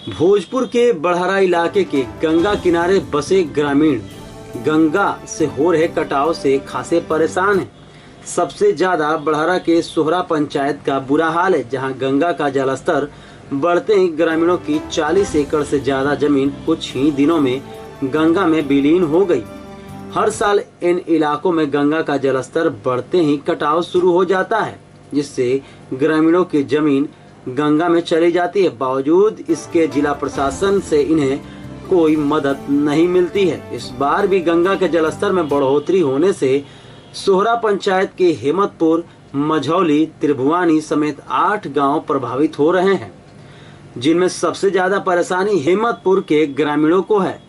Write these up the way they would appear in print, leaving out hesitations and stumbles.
भोजपुर के बड़हरा इलाके के गंगा किनारे बसे ग्रामीण गंगा से हो रहे कटाव से खासे परेशान हैं। सबसे ज्यादा बड़हरा के सोहरा पंचायत का बुरा हाल है, जहां गंगा का जलस्तर बढ़ते ही ग्रामीणों की 40 एकड़ से ज्यादा जमीन कुछ ही दिनों में गंगा में विलीन हो गई। हर साल इन इलाकों में गंगा का जलस्तर बढ़ते ही कटाव शुरू हो जाता है, जिससे ग्रामीणों की जमीन गंगा में चली जाती है। बावजूद इसके जिला प्रशासन से इन्हें कोई मदद नहीं मिलती है। इस बार भी गंगा के जलस्तर में बढ़ोतरी होने से सोहरा पंचायत के हेमतपुर, मझौली, त्रिभुवानी समेत 8 गांव प्रभावित हो रहे हैं, जिनमें सबसे ज्यादा परेशानी हेमतपुर के ग्रामीणों को है,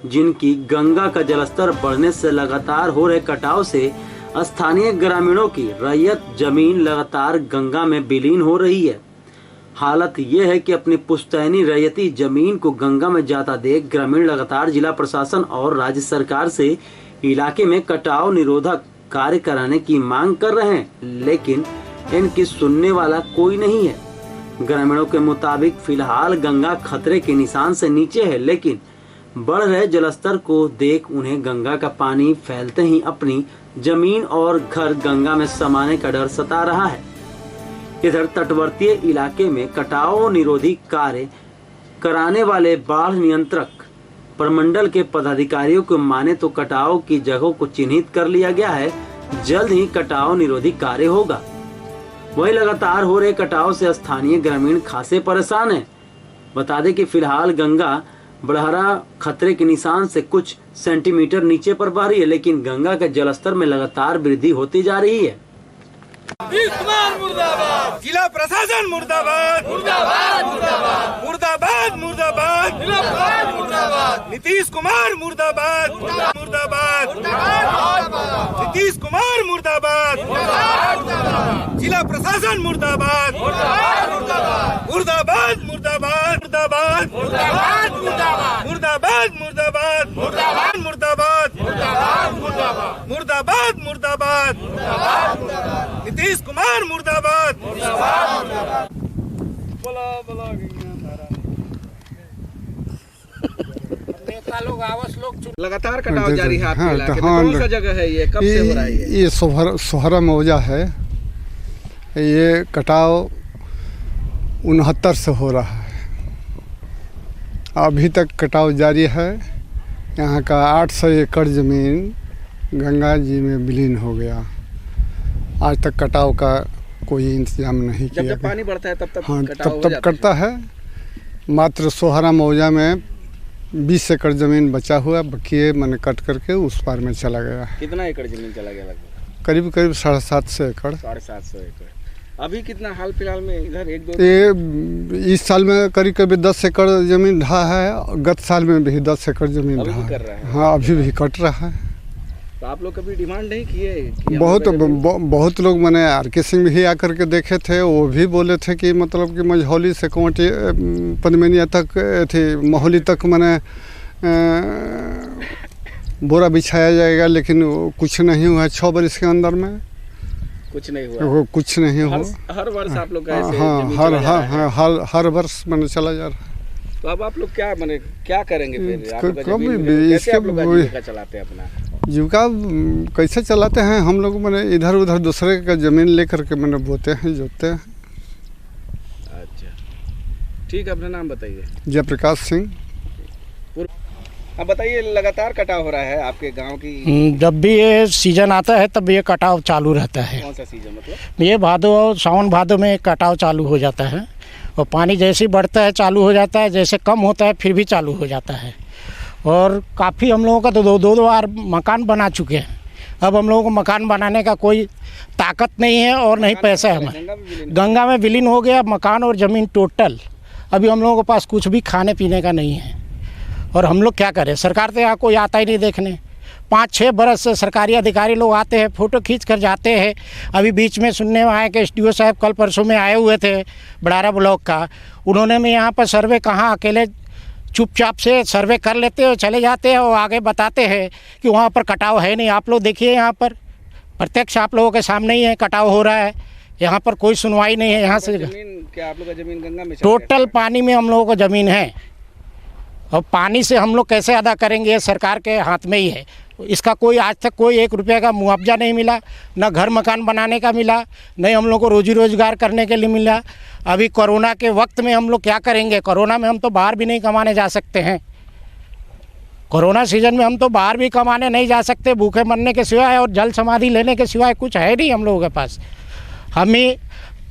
जिनकी गंगा का जलस्तर बढ़ने से लगातार हो रहे कटाव से स्थानीय ग्रामीणों की रैयत जमीन लगातार गंगा में विलीन हो रही है। हालत यह है कि अपनी पुश्तैनी रैयती जमीन को गंगा में जाता देख ग्रामीण लगातार जिला प्रशासन और राज्य सरकार से इलाके में कटाव निरोधक कार्य कराने की मांग कर रहे हैं, लेकिन इनकी सुनने वाला कोई नहीं है। ग्रामीणों के मुताबिक फिलहाल गंगा खतरे के निशान से नीचे है, लेकिन बढ़ रहे जलस्तर को देख उन्हें गंगा का पानी फैलते ही अपनी जमीन और घर गंगा में समाने का डर सता रहा है। इधर तटवर्तीय इलाके में कटाव निरोधी कार्य कराने वाले बाढ़ नियंत्रक प्रमंडल के पदाधिकारियों को माने तो कटाव की जगहों को चिन्हित कर लिया गया है। जल्द ही कटाव निरोधी कार्य होगा। वही लगातार हो रहे कटाव से स्थानीय ग्रामीण खासे परेशान हैं। बता दें कि फिलहाल गंगा बड़हरा खतरे के निशान से कुछ सेंटीमीटर नीचे पर बह रही है, लेकिन गंगा के जलस्तर में लगातार वृद्धि होती जा रही है। नीतीश कुमार मुर्दाबाद, जिला प्रशासन मुर्दाबाद, मुर्दाबाद मुर्दाबाद, मुर्दाबाद मुर्दाबाद, जिला प्रशासन मुर्दाबाद, नीतीश कुमार मुर्दाबाद, मुर्दाबाद, नीतीश कुमार मुर्दाबाद, जिला प्रशासन मुर्दाबाद, मुर्दाबाद मुर्दाबाद, मुर्दाबाद मुर्दाबाद, मुर्दाबाद मुर्दाबाद, मुर्दाबाद मुर्दाबाद, मुर्दाबाद मुर्दाबाद, नीतीश कुमार मुर्दाबाद, बोला नेता लोग आवास लोग लगातार कटाव जारी है आपके इलाके में। कौन सा जगह है ये, कब से हो रहा है ये सोहरा मौजा है। ये कटाव 69 से हो रहा है, अभी तक कटाव जारी है। यहाँ का 800 एकड़ जमीन गंगा जी में विलीन हो गया। आज तक कटाव का कोई इंतजाम नहीं किया। जब पानी बढ़ता है तब हाँ, कटाव तब करता है। मात्र सोहरा मौजा में 20 एकड़ जमीन बचा हुआ, बाकी मैंने कट करके उस पार में चला गया। कितना एकड़ जमीन चला गया? लगभग करीब 750 एकड़। 750 एकड़। अभी कितना हाल फिलहाल में इधर इस साल में करीब 10 एकड़ जमीन ढहा है। गत साल में भी 10 एकड़ जमीन ढहा है। हाँ, अभी भी कट रहा है। तो आप लोग कभी डिमांड नहीं किए? बहुत लोग मैंने RK सिंह भी आकर के देखे थे। वो भी बोले थे कि मतलब कि मझौली से कोंटी पदमिनिया तक थी, मोहली तक मैंने बोरा बिछाया जाएगा, लेकिन कुछ नहीं हुआ। 6 बरस के अंदर में कुछ नहीं हुआ। कुछ नहीं हुआ। हर वर्ष आप लोग ऐसे हर वर्ष मैंने चला जा रहा है। तो अब आप लोग क्या करेंगे फिर? कभी इसके चलाते हैं अपना जीविका कैसे चलाते हैं हम लोग? मैंने इधर उधर दूसरे का जमीन लेकर के मैंने बोते हैं, जोतते हैं। अच्छा, ठीक है। अपना नाम बताइए। जयप्रकाश सिंह। अब बताइए, लगातार कटाव हो रहा है आपके गांव की? जब भी ये सीजन आता है तब ये कटाव चालू रहता है। कौन सा सीजन मतलब? ये भादो और सावन भादो में कटाव चालू हो जाता है, और पानी जैसे ही बढ़ता है चालू हो जाता है, जैसे कम होता है फिर भी चालू हो जाता है। और काफ़ी हम लोगों का तो दो बार मकान बना चुके हैं। अब हम लोगों को मकान बनाने का कोई ताकत नहीं है और नहीं पैसा है हमारे। गंगा में विलीन हो गया मकान और ज़मीन टोटल। अभी हम लोगों के पास कुछ भी खाने पीने का नहीं है, और हम लोग क्या करें? सरकार तो यहाँ कोई आता ही नहीं देखने। 5-6 बरस से सरकारी अधिकारी लोग आते हैं, फ़ोटो खींच कर जाते हैं। अभी बीच में सुनने में आया कि SDO साहब कल परसों में आए हुए थे बड़ारा ब्लॉक का। उन्होंने में यहाँ पर सर्वे कहाँ, अकेले चुपचाप से सर्वे कर लेते हैं, चले जाते हैं और आगे बताते हैं कि वहाँ पर कटाव है नहीं। आप लोग देखिए, यहाँ पर प्रत्यक्ष आप लोगों के सामने ही है कटाव हो रहा है। यहाँ पर कोई सुनवाई नहीं है। यहाँ से क्या आप लोग का जमीन गंगा में टोटल पानी में हम लोगों को ज़मीन है। और पानी से हम लोग कैसे अदा करेंगे, ये सरकार के हाथ में ही है। इसका कोई आज तक कोई 1 रुपये का मुआवजा नहीं मिला, न घर मकान बनाने का मिला, न हम लोग को रोजी रोजगार करने के लिए मिला। अभी कोरोना के वक्त में हम लोग क्या करेंगे? कोरोना में हम तो बाहर भी नहीं कमाने जा सकते हैं। कोरोना सीजन में हम तो बाहर भी कमाने नहीं जा सकते, भूखे मरने के सिवाय और जल समाधि लेने के सिवाय कुछ है नहीं हम लोगों के पास। हम ही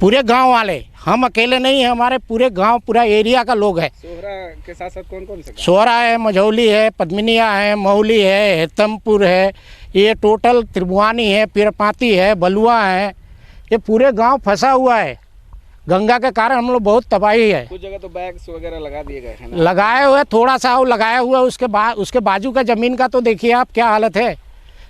पूरे गांव वाले, हम अकेले नहीं हैं, हमारे पूरे गांव पूरा एरिया का लोग है। सोहरा के साथ साथ कौन कौन से गाँव? सोहरा है, मझौली है, पद्मिनिया है, महुली है, हेतमपुर है, ये टोटल त्रिभुआनी है, पीरपाती है, बलुआ है, ये पूरे गांव फंसा हुआ है। गंगा के कारण हम लोग बहुत तबाही है। कुछ जगह तो बैग्स वगैरह लगा दिए गए हैं ना? लगाए हुए थोड़ा सा वो लगाया हुआ है, उसके बाजू का ज़मीन का तो देखिए आप क्या हालत है।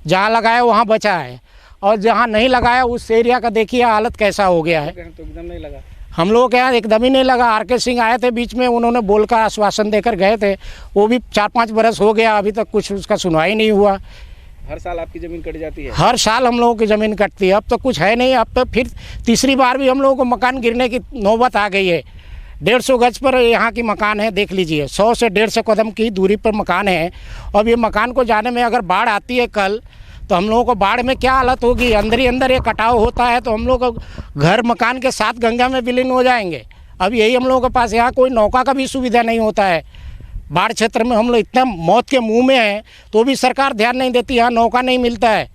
जहाँ लगाया वहाँ बचा है, और जहाँ नहीं लगाया उस एरिया का देखिए हालत कैसा हो गया है। तो एकदम नहीं लगा। हम लोगों के यहाँ एकदम ही नहीं लगा। आर के सिंह आए थे बीच में, उन्होंने बोलकर आश्वासन देकर गए थे, वो भी 4-5 बरस हो गया, अभी तक कुछ उसका सुनवाई नहीं हुआ। हर साल आपकी ज़मीन कट जाती है? हर साल हम लोगों की ज़मीन कटती है। अब तो कुछ है नहीं, अब तो फिर तीसरी बार भी हम लोगों को मकान गिरने की नौबत आ गई है। 150 गज पर यहाँ की मकान है, देख लीजिए, 100 से 150 कदम की दूरी पर मकान है। अब ये मकान को जाने में अगर बाढ़ आती है कल, तो हम लोगों को बाढ़ में क्या हालत होगी। अंदर ही अंदर ये कटाव होता है, तो हम लोग घर मकान के साथ गंगा में विलीन हो जाएंगे। अब यही हम लोगों के पास यहाँ कोई नौका का भी सुविधा नहीं होता है। बाढ़ क्षेत्र में हम लोग इतना मौत के मुंह में हैं, तो भी सरकार ध्यान नहीं देती, यहाँ नौका नहीं मिलता है,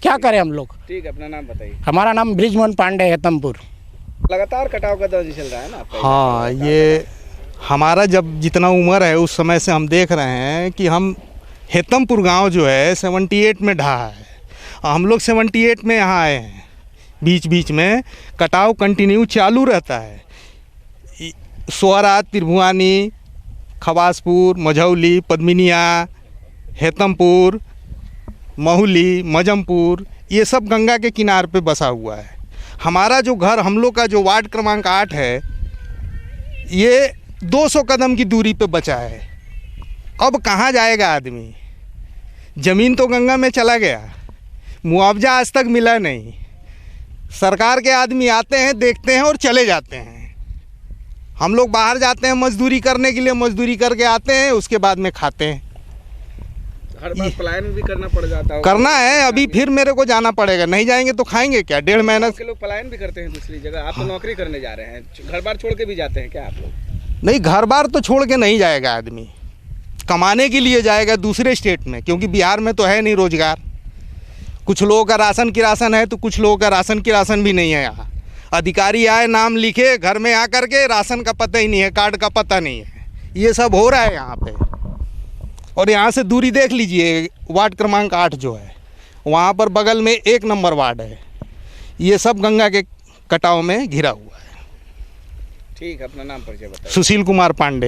क्या करें हम लोग। ठीक है, अपना नाम बताइए। हमारा नाम बृजमोहन पांडे, हेतमपुर। लगातार कटाव का दौर चल रहा है ना आपका? हाँ, ये हमारा जब जितना उम्र है उस समय से हम देख रहे हैं कि हम हेतमपुर गांव जो है 78 में ढहा है। हम लोग 78 में यहाँ आए हैं। बीच बीच में कटाव कंटिन्यू चालू रहता है। सोहरा, त्रिभुआनी, खवासपुर, मझौली, पद्मिनिया, हेतमपुर, महुली, मजमपुर, ये सब गंगा के किनारे पे बसा हुआ है। हमारा जो घर, हम लोग का जो वार्ड क्रमांक 8 है, ये 200 कदम की दूरी पे बचा है। अब कहाँ जाएगा आदमी? ज़मीन तो गंगा में चला गया, मुआवजा आज तक मिला नहीं। सरकार के आदमी आते हैं, देखते हैं और चले जाते हैं। हम लोग बाहर जाते हैं मजदूरी करने के लिए, मजदूरी करके आते हैं, उसके बाद में खाते हैं। हर बार पलायन भी करना पड़ जाता है? करना है, अभी फिर मेरे को जाना पड़ेगा, नहीं जाएंगे तो खाएंगे क्या? 1.5 महीना के लोग पलायन भी करते हैं दूसरी जगह, आप तो नौकरी करने जा रहे हैं, घर बार छोड़ के भी जाते हैं क्या आप लोग? नहीं, घर बार तो छोड़ के नहीं जाएगा आदमी, कमाने के लिए जाएगा दूसरे स्टेट में, क्योंकि बिहार में तो है नहीं रोजगार। कुछ लोगों का राशन किरासन है, तो कुछ लोगों का राशन किरासन भी नहीं है। यहाँ अधिकारी आए, नाम लिखे, घर में आ करके राशन का पता ही नहीं है, कार्ड का पता नहीं है। ये सब हो रहा है यहाँ पे। और यहाँ से दूरी देख लीजिए, वार्ड क्रमांक 8 जो है, वहाँ पर बगल में 1 नंबर वार्ड है। ये सब गंगा के कटाव में घिरा हुआ है। ठीक है, अपना नाम परिचय बताइए। सुशील कुमार पांडे।